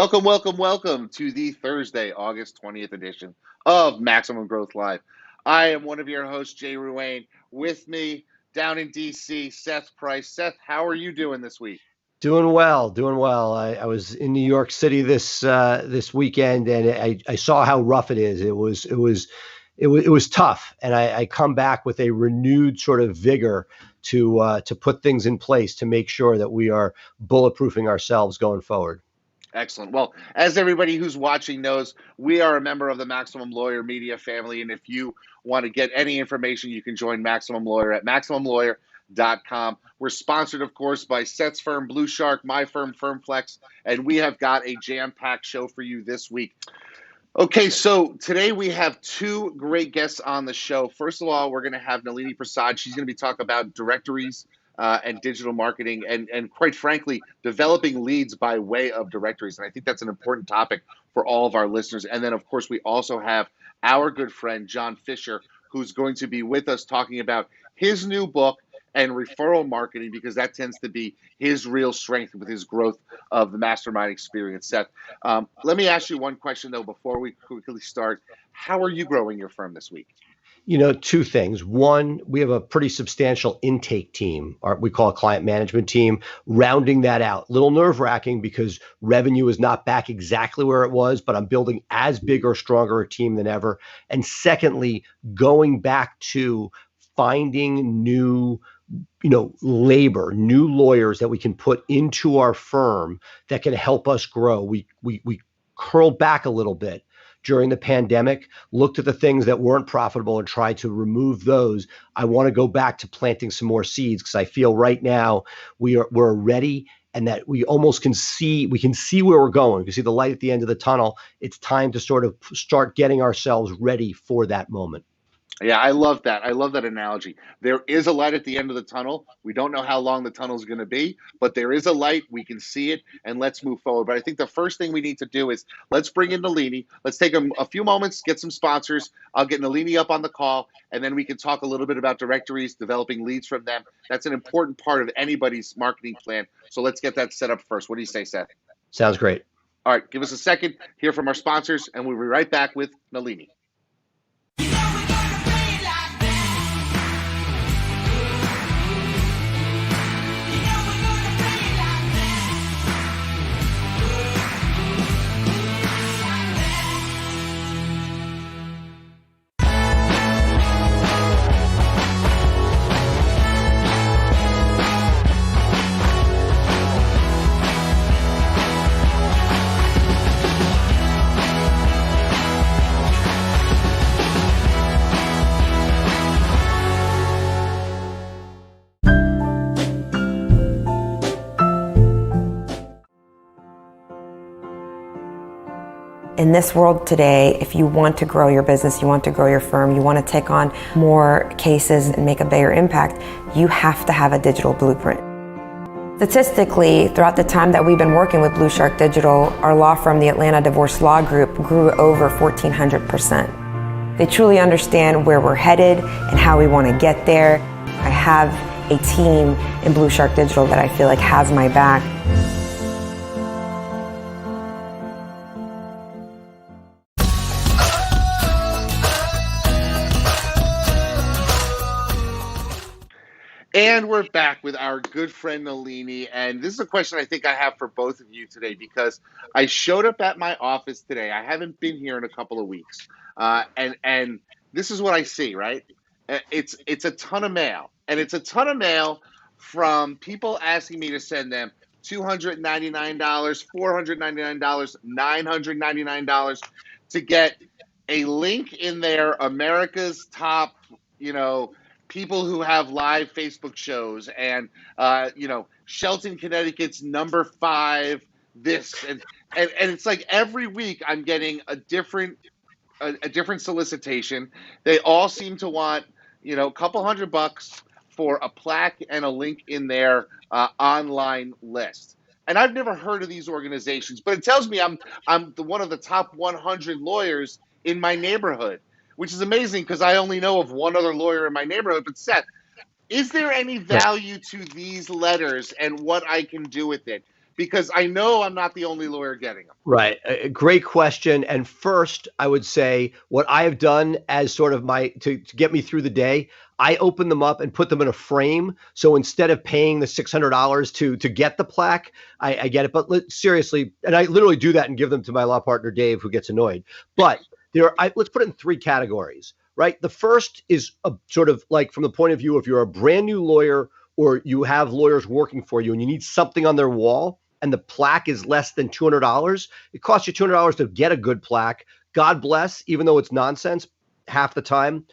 Welcome, welcome, welcome to the Thursday, August 20th edition of Maximum Growth Live. I am one of your hosts, Jay Ruane. With me down in DC, Seth Price. Seth, how are you doing this week? Doing well, doing well. I was in New York City this weekend, and I saw how rough it is. It was tough, and I come back with a renewed sort of vigor to put things in place to make sure that we are bulletproofing ourselves going forward. Excellent. Well, as everybody who's watching knows, we are a member of the Maximum Lawyer media family. And if you want to get any information, you can join Maximum Lawyer at maximumlawyer.com. We're sponsored, of course, by Seth's firm, Blue Shark, my firm, Firmflex, and we have got a jam-packed show for you this week. Okay, so today we have two great guests on the show. First of all, we're going to have Nalini Prasad. She's going to be talking about directories and digital marketing and quite frankly, developing leads by way of directories. And I think that's an important topic for all of our listeners. And then, of course, we also have our good friend, John Fisher, who's going to be with us talking about his new book and referral marketing, because that tends to be his real strength with his growth of the Mastermind Experience. Seth, let me ask you one question, though, before we quickly start. How are you growing your firm this week? Two things. One, we have a pretty substantial intake team, or we call a client management team, rounding that out. A little nerve-wracking because revenue is not back exactly where it was, but I'm building as big or stronger a team than ever. And secondly, going back to finding new labor, new lawyers that we can put into our firm that can help us grow. We curled back a little bit during the pandemic, looked at the things that weren't profitable and tried to remove those. I want to go back to planting some more seeds because I feel right now we're ready, and that we can see where we're going. We can see the light at the end of the tunnel. It's time to sort of start getting ourselves ready for that moment. Yeah, I love that. I love that analogy. There is a light at the end of the tunnel. We don't know how long the tunnel is going to be, but there is a light. We can see it, and let's move forward. But I think the first thing we need to do is let's bring in Nalini. Let's take a few moments, get some sponsors. I'll get Nalini up on the call, and then we can talk a little bit about directories, developing leads from them. That's an important part of anybody's marketing plan. So let's get that set up first. What do you say, Seth? Sounds great. All right, give us a second, hear from our sponsors, and we'll be right back with Nalini. In this world today, if you want to grow your business, you want to grow your firm, you want to take on more cases and make a bigger impact, you have to have a digital blueprint. Statistically, throughout the time that we've been working with Blue Shark Digital, our law firm, the Atlanta Divorce Law Group, grew over 1,400%. They truly understand where we're headed and how we want to get there. I have a team in Blue Shark Digital that I feel like has my back. And we're back with our good friend Nalini, and this is a question I think I have for both of you today, because I showed up at my office today. I haven't been here in a couple of weeks, and this is what I see. Right, it's a ton of mail, and it's a ton of mail from people asking me to send them $299, $499, $999 to get a link in there, America's top, people who have live Facebook shows, and Shelton, Connecticut's #5 this, and it's like every week I'm getting a different solicitation. They all seem to want a couple $100 for a plaque and a link in their online list. And I've never heard of these organizations, but it tells me I'm one of the top 100 lawyers in my neighborhood, which is amazing because I only know of one other lawyer in my neighborhood. But Seth, is there any value to these letters and what I can do with it? because I know I'm not the only lawyer getting them. Right. A great question. And first, I would say what I have done as sort of to get me through the day, I open them up and put them in a frame. So instead of paying the $600 to get the plaque, I get it. But seriously, and I literally do that and give them to my law partner, Dave, who gets annoyed. But let's put it in three categories, right? The first is a sort of like from the point of view, if you're a brand new lawyer or you have lawyers working for you and you need something on their wall, and the plaque is less than $200, it costs you $200 to get a good plaque. God bless, even though it's nonsense half the time,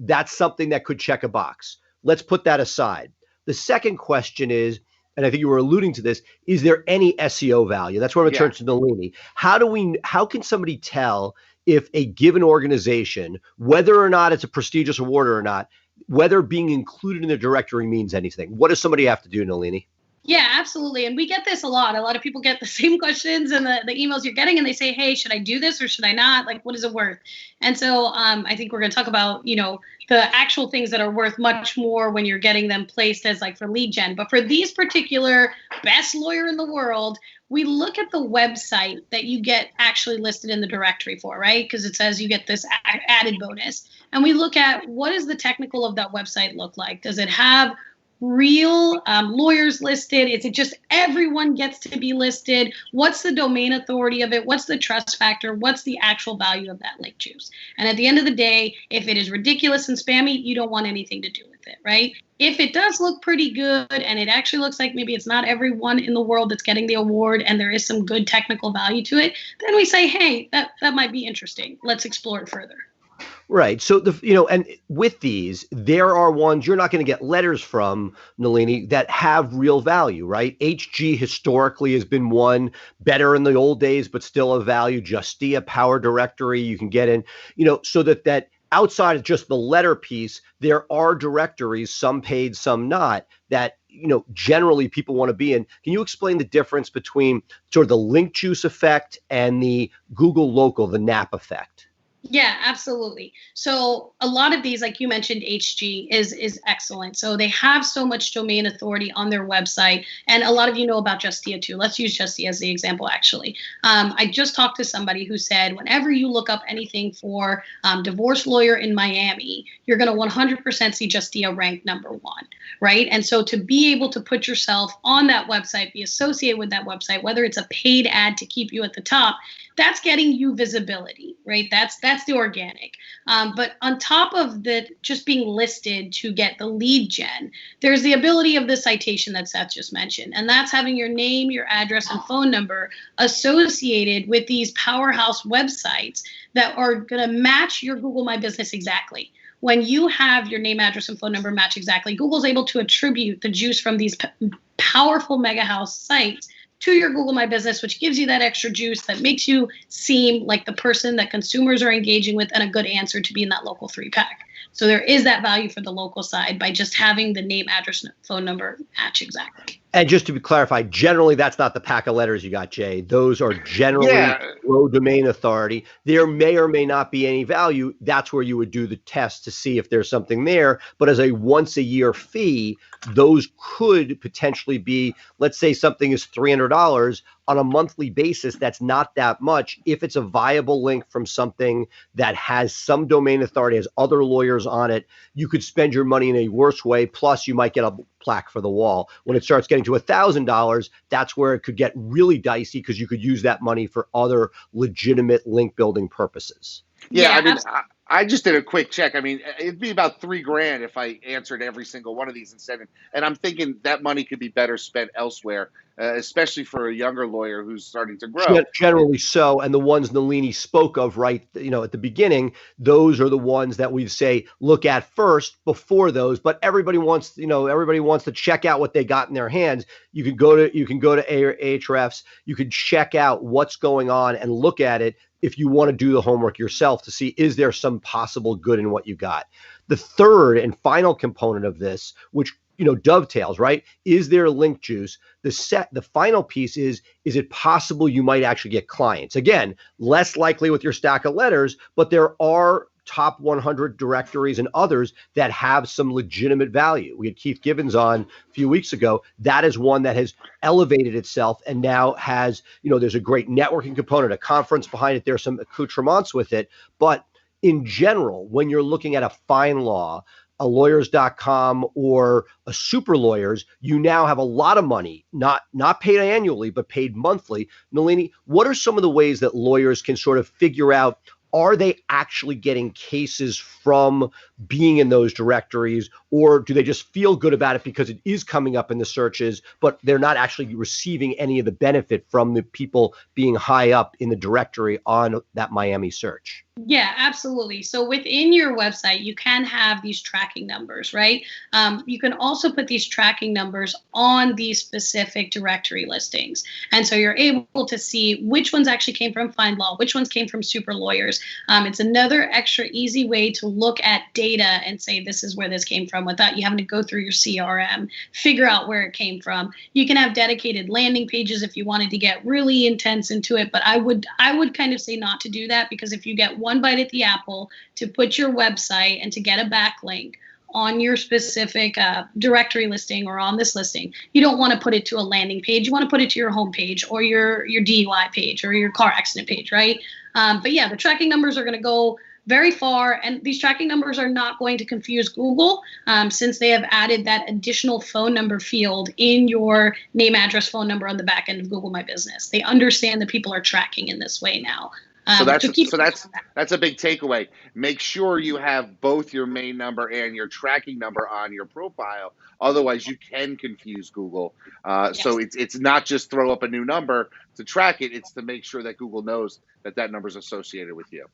that's something that could check a box. Let's put that aside. The second question is, and I think you were alluding to this, is there any SEO value? That's where I'm going to turn to Nalini. How can somebody tell if a given organization, whether or not it's a prestigious award or not, whether being included in the directory means anything? What does somebody have to do, Nalini? Yeah, absolutely. And we get this a lot. A lot of people get the same questions in the emails you're getting, and they say, hey, should I do this or should I not? Like, what is it worth? And so I think we're going to talk about, the actual things that are worth much more when you're getting them placed as like for lead gen. But for these particular best lawyer in the world, we look at the website that you get actually listed in the directory for, right? Because it says you get this added bonus. And we look at what does the technical of that website look like? Does it have real lawyers listed? Is it just everyone gets to be listed? What's the domain authority of it? What's the trust factor? What's the actual value of that link juice? And at the end of the day, if it is ridiculous and spammy, you don't want anything to do with it, right? If it does look pretty good and it actually looks like maybe it's not everyone in the world that's getting the award and there is some good technical value to it, then we say, hey, that might be interesting. Let's explore it further. Right. So and with these, there are ones you're not going to get letters from, Nalini, that have real value, right? HG historically has been one, better in the old days, but still of value. Justia Power Directory, you can get in, so that outside of just the letter piece, there are directories, some paid, some not, that generally people want to be in. Can you explain the difference between sort of the link juice effect and the Google local, the NAP effect? Yeah, absolutely. So a lot of these, like you mentioned, HG is excellent. So they have so much domain authority on their website. And a lot of you know about Justia too. Let's use Justia as the example, actually. I just talked to somebody who said, whenever you look up anything for divorce lawyer in Miami, you're going to 100% see Justia ranked #1, right? And so to be able to put yourself on that website, be associated with that website, whether it's a paid ad to keep you at the top, that's getting you visibility, right? That's the organic. But on top of the just being listed to get the lead gen, there's the ability of the citation that Seth just mentioned. And that's having your name, your address, and phone number associated with these powerhouse websites that are going to match your Google My Business exactly. When you have your name, address, and phone number match exactly, Google's able to attribute the juice from these powerful mega house sites to your Google My Business, which gives you that extra juice that makes you seem like the person that consumers are engaging with and a good answer to be in that local 3-pack. So there is that value for the local side by just having the name, address, phone number match exactly. And just to be clarified, generally that's not the pack of letters you got, Jay. Those are generally low domain authority. There may or may not be any value. That's where you would do the test to see if there's something there. But as a once a year fee, those could potentially be, let's say something is $300 on a monthly basis. That's not that much. If it's a viable link from something that has some domain authority, has other lawyers on it, you could spend your money in a worse way. Plus you might get a plaque for the wall. When it starts getting to $1,000, that's where it could get really dicey because you could use that money for other legitimate link building purposes. Yeah, I mean, I just did a quick check. I mean, it'd be about $3,000 if I answered every single one of these instead. And I'm thinking that money could be better spent elsewhere, especially for a younger lawyer who's starting to grow. Generally so. And the ones Nalini spoke of right, at the beginning, those are the ones that we say look at first before those. But everybody wants to check out what they got in their hands. You can go to Ahrefs. You can check out what's going on and look at it if you want to do the homework yourself to see, is there some possible good in what you got? The third and final component of this, which dovetails, right? Is there link juice? The final piece is it possible you might actually get clients? Again, less likely with your stack of letters, but there are top 100 directories and others that have some legitimate value. We had Keith Gibbons on a few weeks ago. That is one that has elevated itself and now has, there's a great networking component, a conference behind it. There's some accoutrements with it. But in general, when you're looking at a fine law, a lawyers.com or a super lawyers, you now have a lot of money, not paid annually, but paid monthly. Nalini, what are some of the ways that lawyers can sort of figure out, are they actually getting cases from being in those directories, or do they just feel good about it because it is coming up in the searches, but they're not actually receiving any of the benefit from the people being high up in the directory on that Miami search? Yeah, absolutely. So within your website, you can have these tracking numbers, right? You can also put these tracking numbers on these specific directory listings. And so you're able to see which ones actually came from Find Law, which ones came from super lawyers. It's another extra easy way to look at data and say, this is where this came from without you having to go through your CRM, figure out where it came from. You can have dedicated landing pages if you wanted to get really intense into it, but I would kind of say not to do that, because if you get one bite at the apple to put your website and to get a backlink on your specific directory listing or on this listing, you don't want to put it to a landing page. You want to put it to your home page or your DUI page or your car accident page, right? But yeah, the tracking numbers are going to go very far, and these tracking numbers are not going to confuse Google since they have added that additional phone number field in your name, address, phone number on the back end of Google My Business. They understand that people are tracking in this way now. So that's a big takeaway. Make sure you have both your main number and your tracking number on your profile. Otherwise, you can confuse Google. Yes. So it's not just throw up a new number to track it. It's to make sure that Google knows that number is associated with you.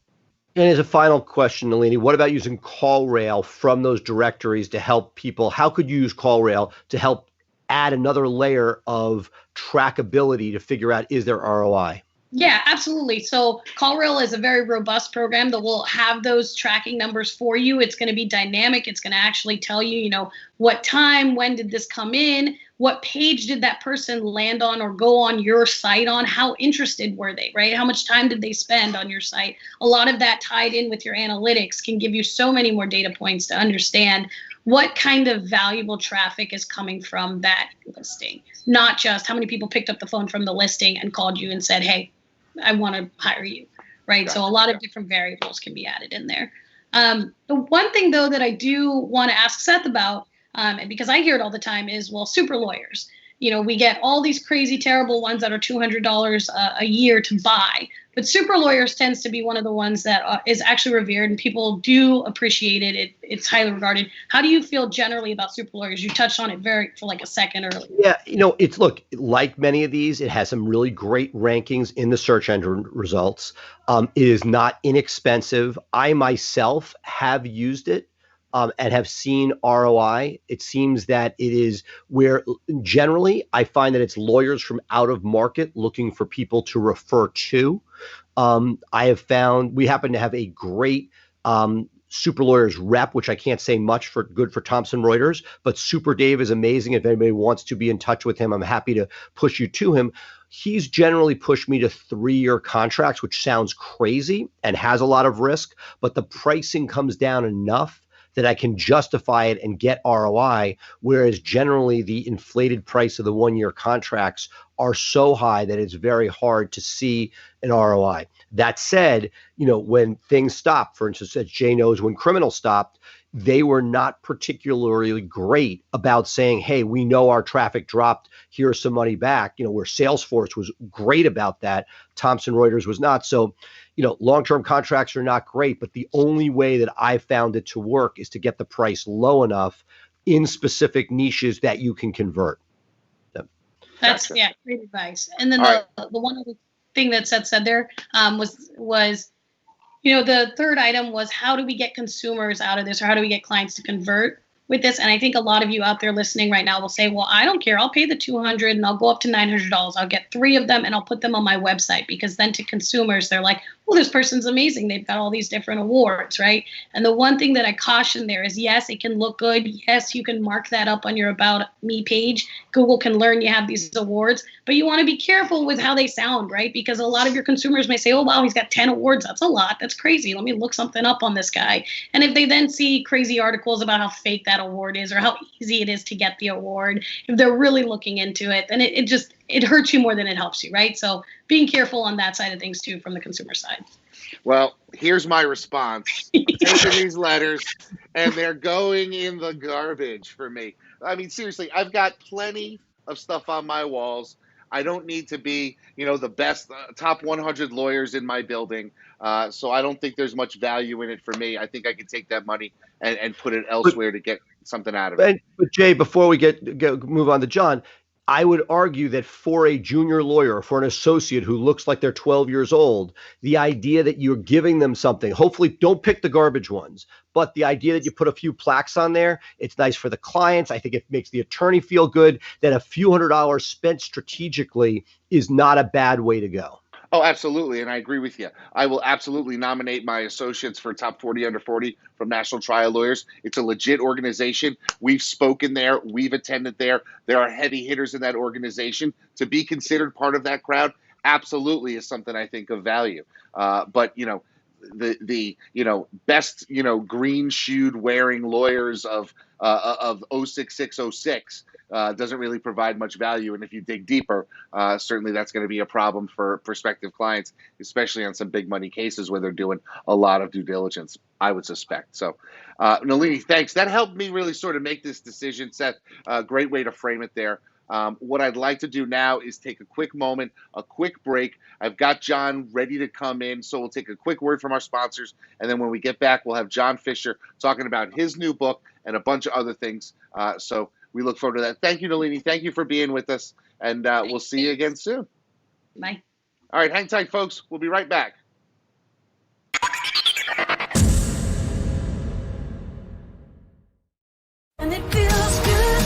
And as a final question, Nalini, what about using CallRail from those directories to help people? How could you use CallRail to help add another layer of trackability to figure out, is there ROI? Yeah, absolutely. So CallRail is a very robust program that will have those tracking numbers for you. It's going to be dynamic. It's going to actually tell you, what time, when did this come in, what page did that person land on or go on your site on, how interested were they, right? How much time did they spend on your site? A lot of that tied in with your analytics can give you so many more data points to understand what kind of valuable traffic is coming from that listing, not just how many people picked up the phone from the listing and called you and said, hey, I want to hire you, right? Gotcha. So a lot of different variables can be added in there. The one thing, though, that I do want to ask Seth about, and because I hear it all the time, is, well, super lawyers. We get all these crazy, terrible ones that are $200 a year to buy. But super lawyers tends to be one of the ones that is actually revered, and people do appreciate it. It's highly regarded. How do you feel generally about super lawyers? You touched on it for like a second earlier. Yeah, look, like many of these, it has some really great rankings in the search engine results. It is not inexpensive. I myself have used it. And have seen ROI. It seems that it is where generally I find that it's lawyers from out of market looking for people to refer to. I have found we happen to have a great super lawyers rep, which I can't say much for Thomson Reuters, but Super Dave is amazing. If anybody wants to be in touch with him, I'm happy to push you to him. He's generally pushed me to 3-year contracts, which sounds crazy and has a lot of risk, but the pricing comes down enough that I can justify it and get ROI, whereas generally the inflated price of the 1-year contracts are so high that it's very hard to see an ROI. That said, when things stop, for instance, as Jay knows, when criminal stopped, they were not particularly great about saying, hey, we know our traffic dropped, here's some money back, where Salesforce was great about that. Thomson Reuters was not. So, long-term contracts are not great, but the only way that I found it to work is to get the price low enough in specific niches that you can convert. That's great advice. And then the one other thing that Seth said there was the third item was, how do we get consumers out of this, or how do we get clients to convert with this? And I think a lot of you out there listening right now will say, well, I don't care. I'll pay the $200 and I'll go up to $900. I'll get 3 of them and I'll put them on my website, because then to consumers, they're like, well, this person's amazing. They've got all these different awards, right? And the one thing that I caution there is, yes, it can look good. Yes, you can mark that up on your About Me page. Google can learn you have these awards, but you want to be careful with how they sound, right? Because a lot of your consumers may say, oh, wow, he's got 10 awards. That's a lot. That's crazy. Let me look something up on this guy. And if they then see crazy articles about how fake that award is or how easy it is to get the award, if they're really looking into it, then it hurts you more than it helps you, right? So being careful on that side of things too, from the consumer side. Well, here's my response. I'm taking these letters and they're going in the garbage for me. I mean, seriously, I've got plenty of stuff on my walls. I don't need to be, the best top 100 lawyers in my building. So I don't think there's much value in it for me. I think I could take that money and put it elsewhere to get something out of it. But Jay, before we move on to John, I would argue that for a junior lawyer, for an associate who looks like they're 12 years old, the idea that you're giving them something, hopefully don't pick the garbage ones, but the idea that you put a few plaques on there, it's nice for the clients. I think it makes the attorney feel good, that a few $100s spent strategically is not a bad way to go. Oh, absolutely. And I agree with you. I will absolutely nominate my associates for top 40 under 40 from National Trial Lawyers. It's a legit organization. We've spoken there. We've attended there. There are heavy hitters in that organization. To be considered part of that crowd absolutely is something I think of value. But, the best, green shoed wearing lawyers of 06606 doesn't really provide much value. And if you dig deeper, certainly that's going to be a problem for prospective clients, especially on some big money cases where they're doing a lot of due diligence, I would suspect. So, Nalini, thanks. That helped me really sort of make this decision, Seth. Great way to frame it there. What I'd like to do now is take a quick moment, a quick break. I've got John ready to come in, so we'll take a quick word from our sponsors, and then when we get back, we'll have John Fisher talking about his new book and a bunch of other things. So we look forward to that. Thank you, Nalini. Thank you for being with us, and we'll see you again soon. Bye. All right, hang tight, folks. We'll be right back. And it feels good,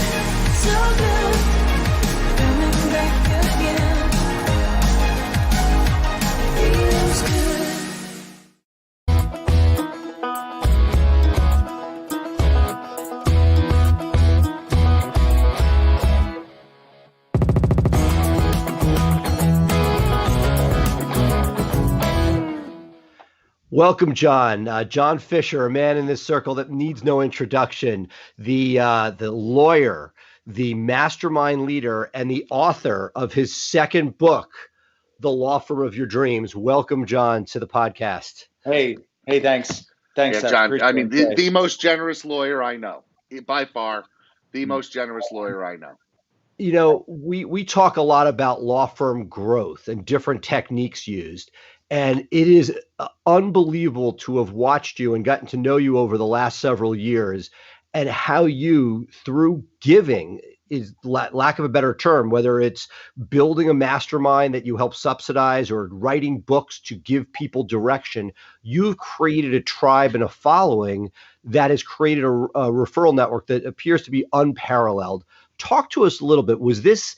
so good. Coming back again. Feels good. Welcome, John. John Fisher, a man in this circle that needs no introduction, the lawyer, the mastermind leader, and the author of his second book, The Law Firm of Your Dreams. Welcome, John, to the podcast. Hey, thanks. Yeah, Seth. John. Appreciate I mean, it. the most generous lawyer I know, by far, the most generous lawyer I know. We talk a lot about law firm growth and different techniques used. And it is unbelievable to have watched you and gotten to know you over the last several years, and how you, through giving, is lack of a better term, whether it's building a mastermind that you help subsidize or writing books to give people direction, you've created a tribe and a following that has created a referral network that appears to be unparalleled. Talk to us a little bit. Was this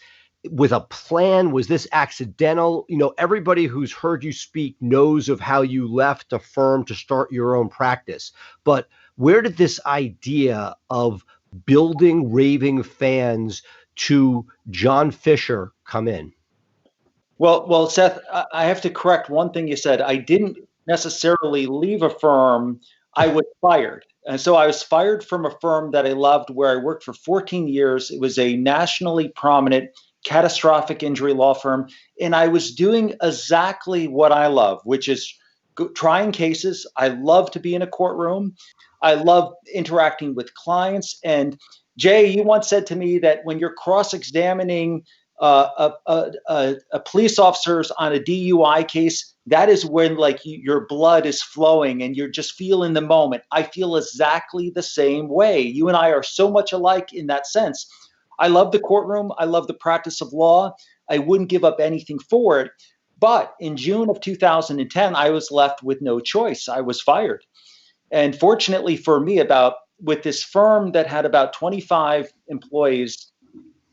with a plan? Was this accidental? Everybody who's heard you speak knows of how you left a firm to start your own practice. But where did this idea of building raving fans to John Fisher come in? Well, Seth, I have to correct one thing you said. I didn't necessarily leave a firm. I was fired. And so I was fired from a firm that I loved, where I worked for 14 years. It was a nationally prominent catastrophic injury law firm. And I was doing exactly what I love, which is trying cases. I love to be in a courtroom. I love interacting with clients. And Jay, you once said to me that when you're cross-examining police officers on a DUI case, that is when your blood is flowing and you're just feeling the moment. I feel exactly the same way. You and I are so much alike in that sense. I love the courtroom. I love the practice of law. I wouldn't give up anything for it. But in June of 2010, I was left with no choice. I was fired. And fortunately for me, with this firm that had about 25 employees,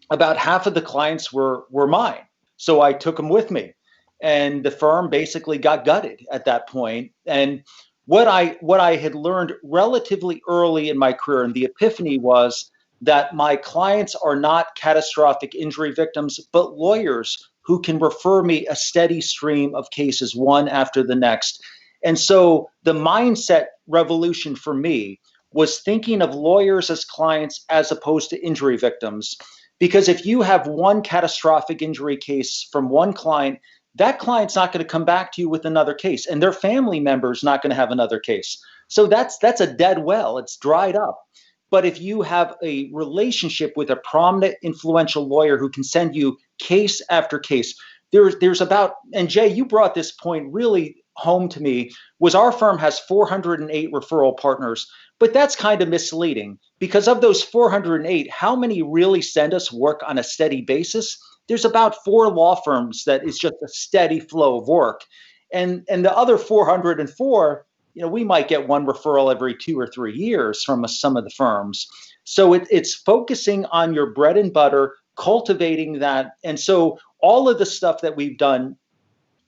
about half of the clients were mine. So I took them with me. and the firm basically got gutted at that point. And what I had learned relatively early in my career, and the epiphany was that my clients are not catastrophic injury victims, but lawyers who can refer me a steady stream of cases, one after the next. And so the mindset revolution for me was thinking of lawyers as clients as opposed to injury victims. Because if you have one catastrophic injury case from one client, that client's not going to come back to you with another case, and their family member's not going to have another case. So that's a dead well. It's dried up. But if you have a relationship with a prominent, influential lawyer who can send you case after case, there's about, and Jay, you brought this point really home to me, was our firm has 408 referral partners, but that's kind of misleading because of those 408, how many really send us work on a steady basis? There's about 4 law firms that is just a steady flow of work. And the other 404, we might get one referral every 2 or 3 years from some of the firms. So it's focusing on your bread and butter, cultivating that. And so all of the stuff that we've done,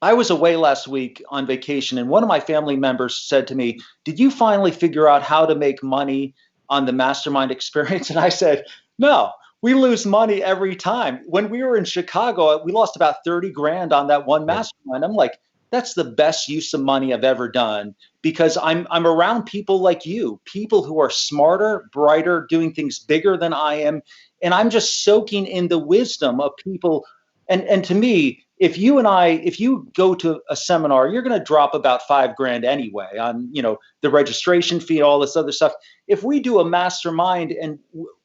I was away last week on vacation, and one of my family members said to me, "Did you finally figure out how to make money on the Mastermind Experience?" And I said, "No, we lose money every time." When we were in Chicago, we lost about 30 grand on that one mastermind. I'm like, that's the best use of money I've ever done, because I'm around people like you, people who are smarter, brighter, doing things bigger than I am. And I'm just soaking in the wisdom of people. And to me, if you go to a seminar, you're going to drop about 5 grand anyway on, the registration fee, all this other stuff. If we do a mastermind and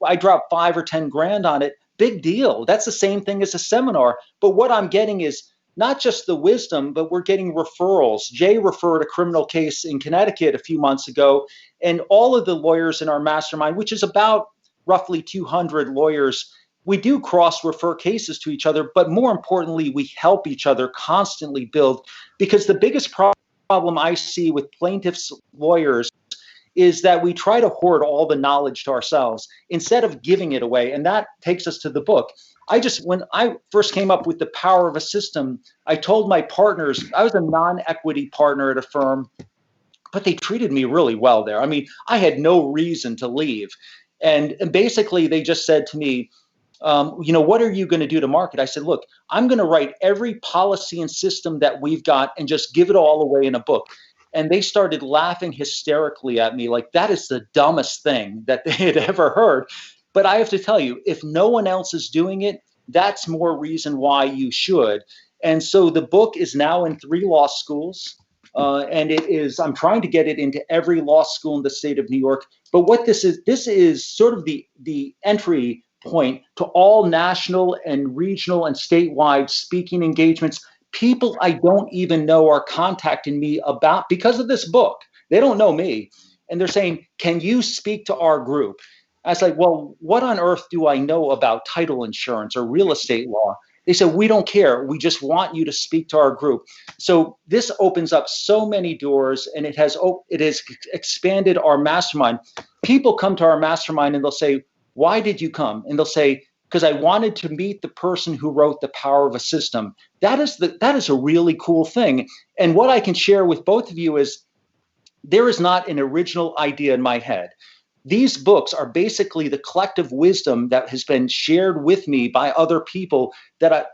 I drop 5 or 10 grand on it, big deal. That's the same thing as a seminar. But what I'm getting is not just the wisdom, but we're getting referrals. Jay referred a criminal case in Connecticut a few months ago, and all of the lawyers in our mastermind, which is about roughly 200 lawyers, we do cross-refer cases to each other, but more importantly, we help each other constantly build, because the biggest problem I see with plaintiffs' lawyers is that we try to hoard all the knowledge to ourselves instead of giving it away. And that takes us to the book. When I first came up with the power of a system, I told my partners, I was a non-equity partner at a firm, but they treated me really well there. I mean, I had no reason to leave. And basically they just said to me, what are you going to do to market? I said, look, I'm going to write every policy and system that we've got and just give it all away in a book. And they started laughing hysterically at me, like that is the dumbest thing that they had ever heard. But I have to tell you, if no one else is doing it, that's more reason why you should. And so the book is now in 3 law schools. And I'm trying to get it into every law school in the state of New York. But what this is sort of the entry point to all national and regional and statewide speaking engagements. People I don't even know are contacting me because of this book. They don't know me. And they're saying, can you speak to our group? I was like, well, what on earth do I know about title insurance or real estate law? They said, we don't care. We just want you to speak to our group. So this opens up so many doors, and it has expanded our mastermind. People come to our mastermind and they'll say, why did you come? And they'll say, because I wanted to meet the person who wrote The Power of a System. That is a really cool thing. And what I can share with both of you is there is not an original idea in my head. These books are basically the collective wisdom that has been shared with me by other people that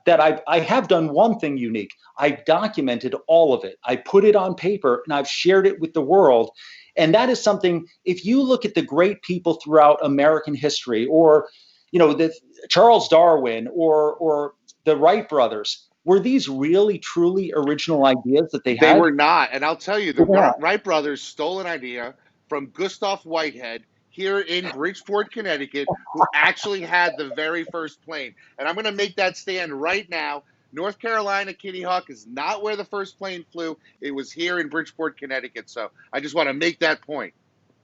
I have done one thing unique. I've documented all of it. I put it on paper and I've shared it with the world. And that is something, if you look at the great people throughout American history, or Charles Darwin or the Wright brothers, were these really, truly original ideas that they had? They were not. And I'll tell you, the Wright brothers stole an idea from Gustav Whitehead here in Bridgeport, Connecticut, who actually had the very first plane. And I'm going to make that stand right now. North Carolina, Kitty Hawk is not where the first plane flew. It was here in Bridgeport, Connecticut. So I just want to make that point.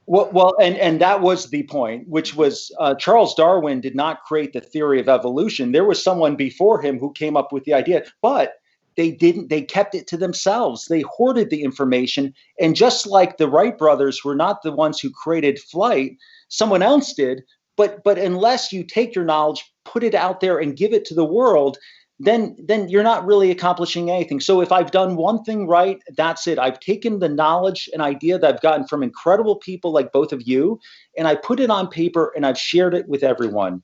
Well, and that was the point, which was Charles Darwin did not create the theory of evolution. There was someone before him who came up with the idea, but they kept it to themselves. They hoarded the information. And just like the Wright brothers were not the ones who created flight, someone else did. But unless you take your knowledge, put it out there and give it to the world, then you're not really accomplishing anything. So if I've done one thing right, that's it. I've taken the knowledge and idea that I've gotten from incredible people like both of you, and I put it on paper and I've shared it with everyone.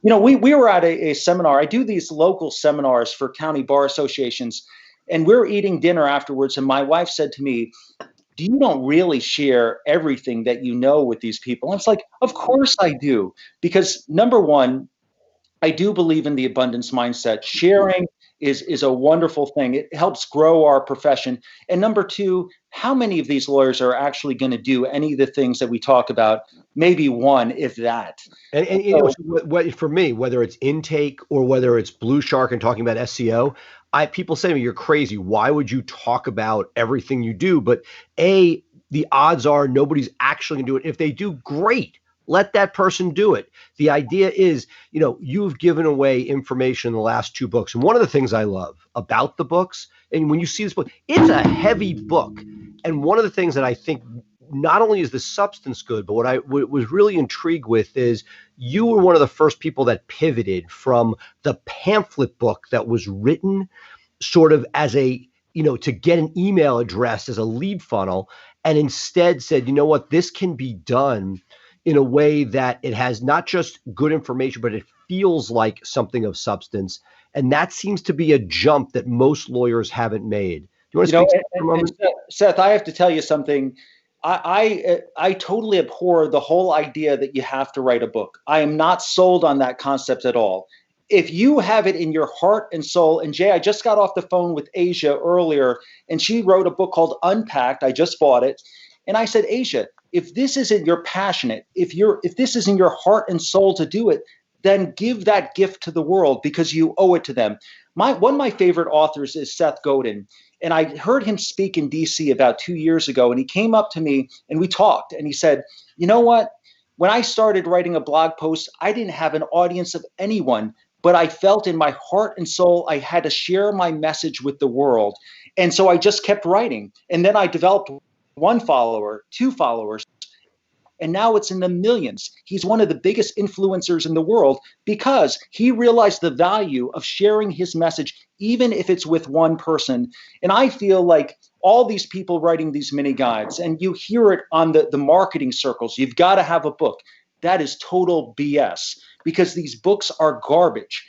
We were at a seminar. I do these local seminars for county bar associations, and we're eating dinner afterwards. And my wife said to me, you don't really share everything that you know with these people. And it's like, of course I do. Because number one, I do believe in the abundance mindset. Sharing is a wonderful thing. It helps grow our profession. And number two, how many of these lawyers are actually going to do any of the things that we talk about? Maybe one, if that. And what, for me, whether it's intake or whether it's Blue Shark and talking about SEO, people say to me, you're crazy. Why would you talk about everything you do? But the odds are nobody's actually going to do it. If they do, great. Let that person do it. The idea is, you've given away information in the last 2 books. And one of the things I love about the books, and when you see this book, it's a heavy book. And one of the things that I think not only is the substance good, but what I was really intrigued with is you were one of the first people that pivoted from the pamphlet book that was written sort of as a, to get an email address as a lead funnel, and instead said, you know what, this can be done in a way that it has not just good information, but it feels like something of substance. And that seems to be a jump that most lawyers haven't made. Do you want to speak to that for a moment? Seth, I have to tell you something. I totally abhor the whole idea that you have to write a book. I am not sold on that concept at all. If you have it in your heart and soul, and Jay, I just got off the phone with Asia earlier, and she wrote a book called Unpacked. I just bought it. And I said, Asia, if this isn't your passionate, if this isn't your heart and soul to do it, then give that gift to the world because you owe it to them. One of my favorite authors is Seth Godin. And I heard him speak in DC about 2 years ago, and he came up to me and we talked, and he said, you know what? When I started writing a blog post, I didn't have an audience of anyone, but I felt in my heart and soul I had to share my message with the world. And so I just kept writing. And then I developed 1 follower, 2 followers, and now it's in the millions. He's one of the biggest influencers in the world because he realized the value of sharing his message, even if it's with one person. And I feel like all these people writing these mini guides, and you hear it on the marketing circles, you've got to have a book. That is total BS because these books are garbage.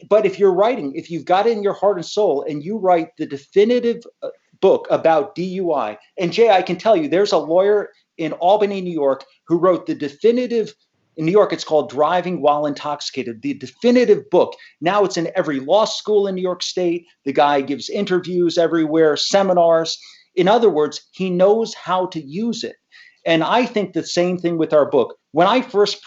But if you've got it in your heart and soul and you write the definitive book about DUI, and Jay, I can tell you, there's a lawyer in Albany, New York, who wrote the definitive, in New York, it's called Driving While Intoxicated, the definitive book. Now it's in every law school in New York State. The guy gives interviews everywhere, seminars. In other words, he knows how to use it. And I think the same thing with our book. When I first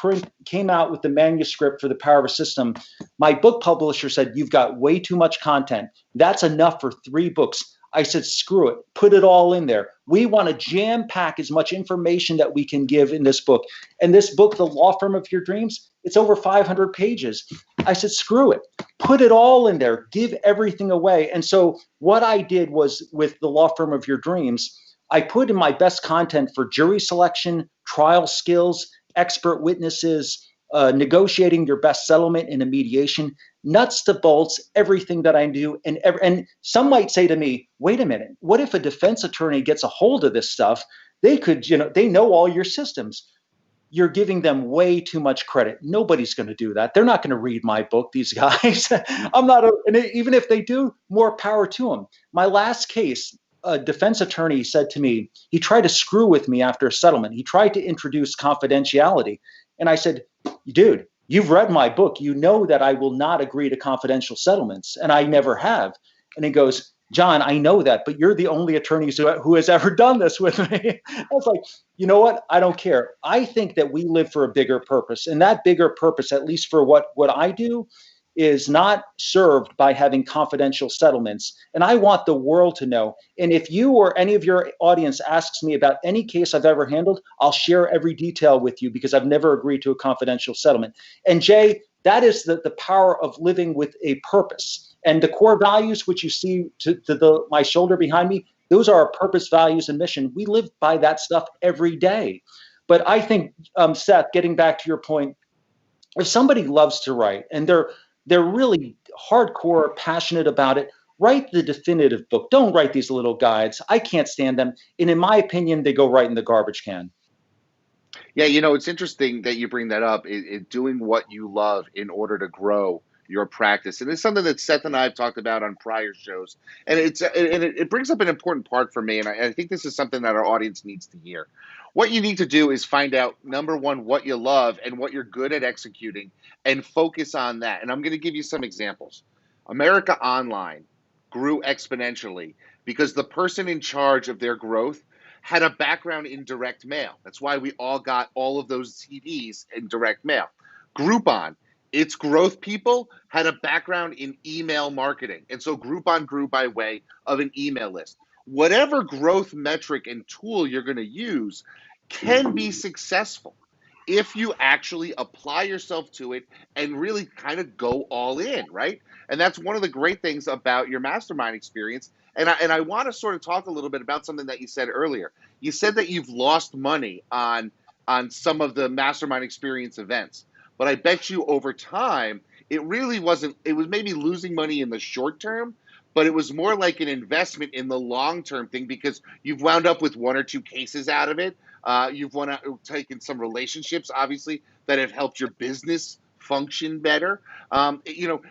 came out with the manuscript for The Power of a System, my book publisher said, you've got way too much content. That's enough for 3 books. I said, screw it, put it all in there. We want to jam pack as much information that we can give in this book. And this book, The Law Firm of Your Dreams, it's over 500 pages. I said, screw it, put it all in there, give everything away. And so what I did was with The Law Firm of Your Dreams, I put in my best content for jury selection, trial skills, expert witnesses, negotiating your best settlement in a mediation, nuts to bolts, everything that I do. And some might say to me, wait a minute, what if a defense attorney gets a hold of this stuff? They could, they know all your systems. You're giving them way too much credit. Nobody's going to do that. They're not going to read my book, these guys. And even if they do, more power to them. My last case, a defense attorney said to me, he tried to screw with me after a settlement. He tried to introduce confidentiality. And I said, dude, you've read my book. You know that I will not agree to confidential settlements, and I never have. And he goes, John, I know that, but you're the only attorney who has ever done this with me. I was like, you know what? I don't care. I think that we live for a bigger purpose. And that bigger purpose, at least for what I do, is not served by having confidential settlements. And I want the world to know. And if you or any of your audience asks me about any case I've ever handled, I'll share every detail with you because I've never agreed to a confidential settlement. And Jay, that is the power of living with a purpose. And the core values, which you see to my shoulder behind me, those are our purpose, values, and mission. We live by that stuff every day. But I think, Seth, getting back to your point, if somebody loves to write and they're they're really hardcore, passionate about it. Write the definitive book. Don't write these little guides. I can't stand them. And in my opinion, they go right in the garbage can. Yeah, it's interesting that you bring that up. Doing what you love in order to grow your practice, and it's something that Seth and I have talked about on prior shows. And it brings up an important part for me, and I think this is something that our audience needs to hear. What you need to do is find out, number one, what you love and what you're good at executing, and focus on that. And I'm going to give you some examples. America Online grew exponentially because the person in charge of their growth had a background in direct mail. That's why we all got all of those CDs in direct mail. Groupon, its growth people had a background in email marketing. And so Groupon grew by way of an email list. Whatever growth metric and tool you're going to use can be successful if you actually apply yourself to it and really kind of go all in, right? And that's one of the great things about your mastermind experience. And I want to sort of talk a little bit about something that you said earlier. You said that you've lost money on some of the mastermind experience events, but I bet you over time it really wasn't. It was maybe losing money in the short term, but it was more like an investment in the long term thing because you've wound up with one or two cases out of it. You've taken some relationships, obviously, that have helped your business function better.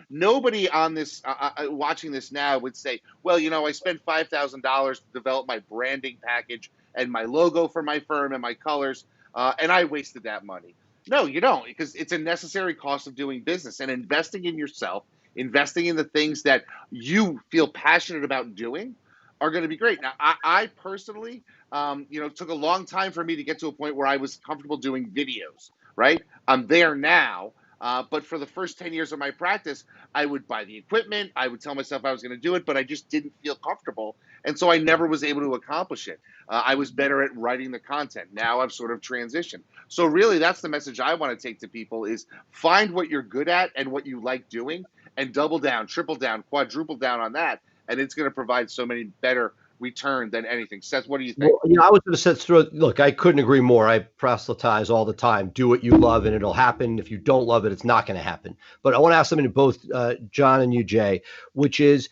Nobody on this watching this now would say, well, I spent $5,000 to develop my branding package and my logo for my firm and my colors, and I wasted that money. No, you don't, because it's a necessary cost of doing business, and investing in yourself, investing in the things that you feel passionate about doing are going to be great. Now, I personally, took a long time for me to get to a point where I was comfortable doing videos, right? I'm there now. But for the first 10 years of my practice, I would buy the equipment. I would tell myself I was going to do it, but I just didn't feel comfortable. And so I never was able to accomplish it. I was better at writing the content. Now I've sort of transitioned. So really, that's the message I want to take to people is find what you're good at and what you like doing and double down, triple down, quadruple down on that. And it's going to provide so many better return than anything. Seth, what do you think? Well, I was going to say, look, I couldn't agree more. I proselytize all the time. Do what you love and it'll happen. If you don't love it, it's not going to happen. But I want to ask something to both John and you, Jay, which is,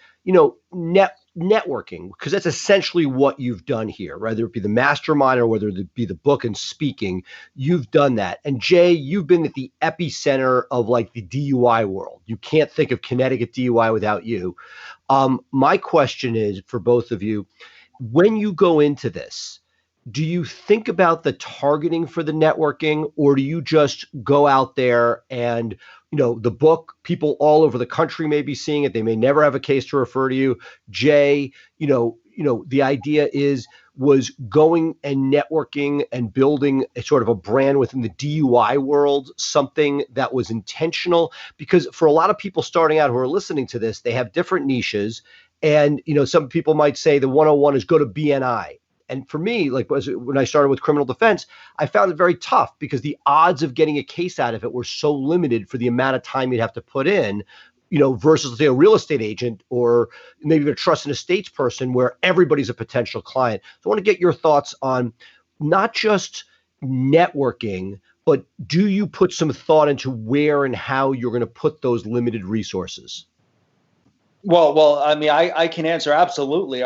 networking, because that's essentially what you've done here, whether it be the mastermind or whether it be the book and speaking, you've done that. And Jay, you've been at the epicenter of like the DUI world. You can't think of Connecticut DUI without you. My question is for both of you, when you go into this, do you think about the targeting for the networking, or do you just go out there and, the book, people all over the country may be seeing it. They may never have a case to refer to you. Jay, the idea was going and networking and building a sort of a brand within the DUI world, something that was intentional, because for a lot of people starting out who are listening to this, they have different niches. And, some people might say the 101 is go to BNI. And for me, like when I started with criminal defense, I found it very tough because the odds of getting a case out of it were so limited for the amount of time you'd have to put in, versus say a real estate agent or maybe a trust and estates person where everybody's a potential client. So I want to get your thoughts on not just networking, but do you put some thought into where and how you're going to put those limited resources? Well, I mean, I can answer absolutely.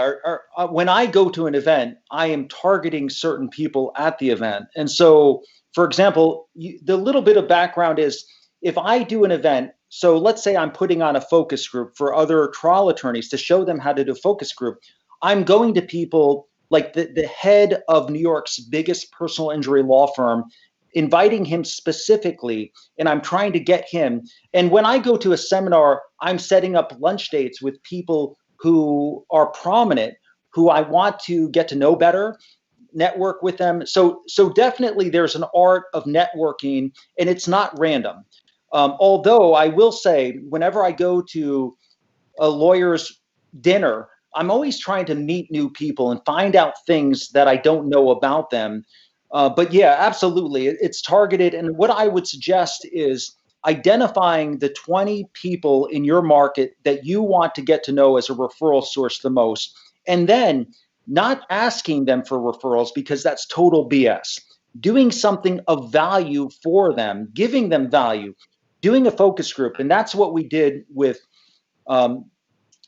When I go to an event, I am targeting certain people at the event. And so, for example, the little bit of background is if I do an event, so let's say I'm putting on a focus group for other trial attorneys to show them how to do a focus group, I'm going to people like the head of New York's biggest personal injury law firm, inviting him specifically, and I'm trying to get him. And when I go to a seminar, I'm setting up lunch dates with people who are prominent, who I want to get to know better, network with them. So definitely there's an art of networking, and it's not random. Although I will say, whenever I go to a lawyer's dinner, I'm always trying to meet new people and find out things that I don't know about them. But yeah, absolutely. It's targeted. And what I would suggest is identifying the 20 people in your market that you want to get to know as a referral source the most, and then not asking them for referrals because that's total BS. Doing something of value for them, giving them value. doing a focus group, and that's what we did with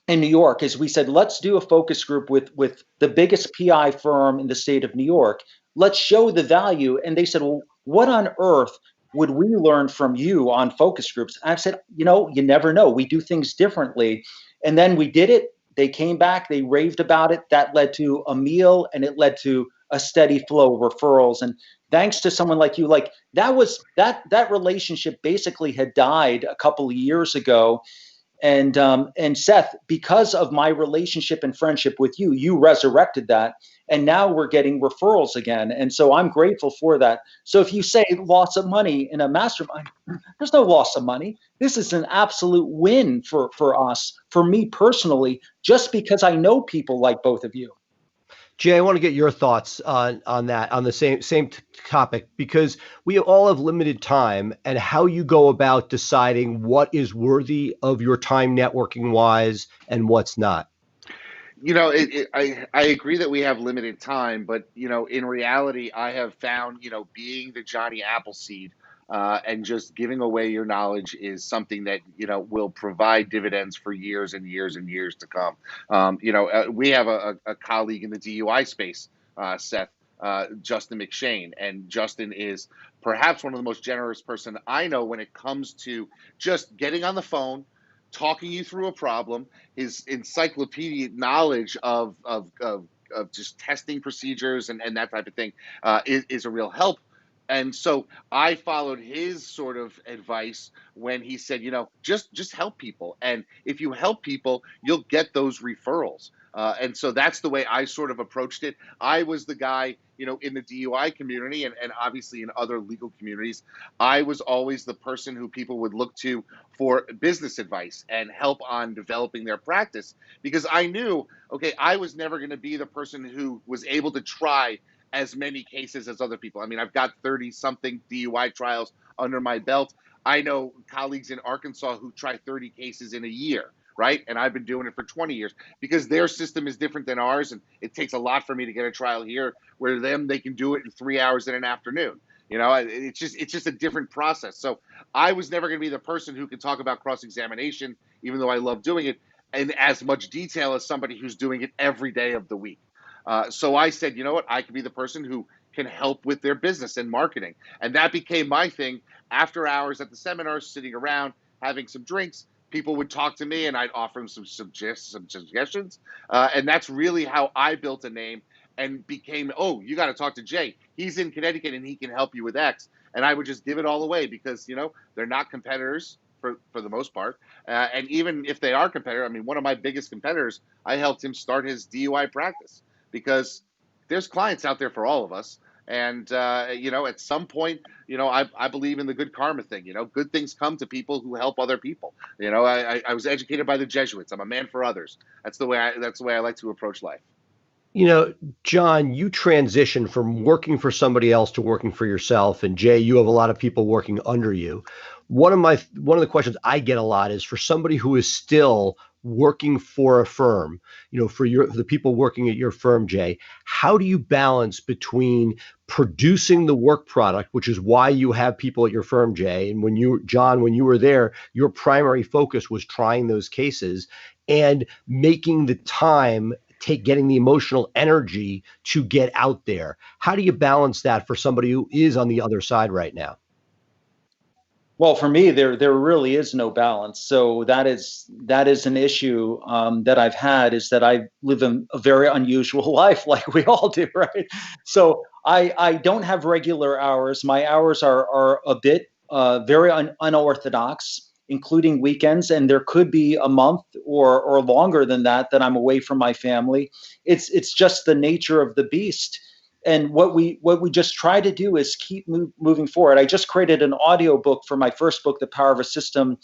in New York, is we said, let's do a focus group with the biggest PI firm in the state of New York. Let's show the value. And they said, well, what on earth would we learn from you on focus groups? And I said, you never know. We do things differently. And then we did it. They came back, they raved about it. That led to a meal, and it led to a steady flow of referrals. And thanks to someone like you, like that relationship basically had died a couple of years ago. And Seth, because of my relationship and friendship with you, you resurrected that. And now we're getting referrals again. And so I'm grateful for that. So if you say loss of money in a mastermind, there's no loss of money. This is an absolute win for us, for me personally, just because I know people like both of you. Jay, I want to get your thoughts on that, on the same topic, because we all have limited time, and how you go about deciding what is worthy of your time networking wise and what's not. I agree that we have limited time, but in reality, I have found being the Johnny Appleseed and just giving away your knowledge is something that will provide dividends for years and years and years to come. We have a colleague in the DUI space, Seth, Justin McShane, and Justin is perhaps one of the most generous person I know when it comes to just getting on the phone, talking you through a problem. His encyclopedic knowledge of just testing procedures and that type of thing is a real help. And so I followed his sort of advice when he said, just help people. And if you help people, you'll get those referrals. And so that's the way I sort of approached it. I was the guy, in the DUI community and obviously in other legal communities, I was always the person who people would look to for business advice and help on developing their practice, because I knew, okay, I was never going to be the person who was able to try as many cases as other people. I mean, I've got 30 something DUI trials under my belt. I know colleagues in Arkansas who try 30 cases in a year, right? And I've been doing it for 20 years because their system is different than ours. And it takes a lot for me to get a trial here where they can do it in 3 hours in an afternoon. It's just a different process. So I was never going to be the person who could talk about cross-examination, even though I love doing it, in as much detail as somebody who's doing it every day of the week. So I said, you know what, I could be the person who can help with their business and marketing. And that became my thing. After hours at the seminars, sitting around, having some drinks, people would talk to me and I'd offer them some suggestions. And that's really how I built a name and became, oh, you got to talk to Jay. He's in Connecticut and he can help you with X. And I would just give it all away because, they're not competitors for the most part. And even if they are competitors, I mean, one of my biggest competitors, I helped him start his DUI practice, because there's clients out there for all of us. And, at some point, I believe in the good karma thing. Good things come to people who help other people. I was educated by the Jesuits. I'm a man for others. That's the way I like to approach life. John, you transitioned from working for somebody else to working for yourself. And Jay, you have a lot of people working under you. One of the questions I get a lot is for somebody who is still working for a firm, for the people working at your firm, Jay, how do you balance between producing the work product, which is why you have people at your firm, Jay, and John, when you were there, your primary focus was trying those cases, and making the time, getting the emotional energy to get out there? How do you balance that for somebody who is on the other side right now? Well, for me, there really is no balance. So that is an issue that I've had, is that I live a very unusual life, like we all do, right? So I don't have regular hours. My hours are a bit very unorthodox, including weekends, and there could be a month or longer than that I'm away from my family. It's just the nature of the beast. And what we just try to do is keep moving forward. I just created an audio book for my first book, The Power of a System.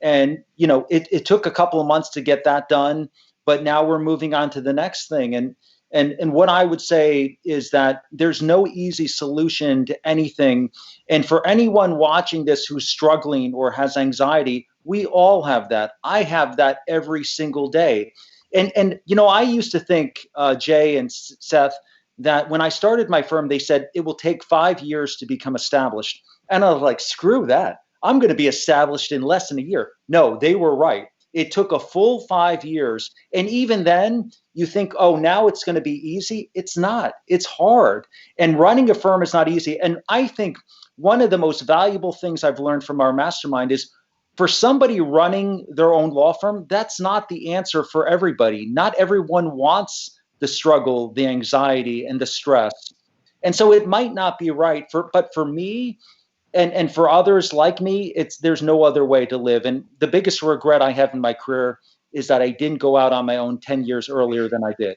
And, it took a couple of months to get that done, but now we're moving on to the next thing. And what I would say is that there's no easy solution to anything. And for anyone watching this who's struggling or has anxiety, we all have that. I have that every single day. And I used to think, Jay and Seth, that when I started my firm, they said it will take 5 years to become established. And I was like, screw that. I'm going to be established in less than a year. No, they were right. It took a full 5 years. And even then, you think, oh, now it's going to be easy. It's not. It's hard. And running a firm is not easy. And I think one of the most valuable things I've learned from our mastermind is for somebody running their own law firm, that's not the answer for everybody. Not everyone wants the struggle, the anxiety, and the stress. And so it might not be right but for me and for others like me, there's no other way to live. And the biggest regret I have in my career is that I didn't go out on my own 10 years earlier than I did.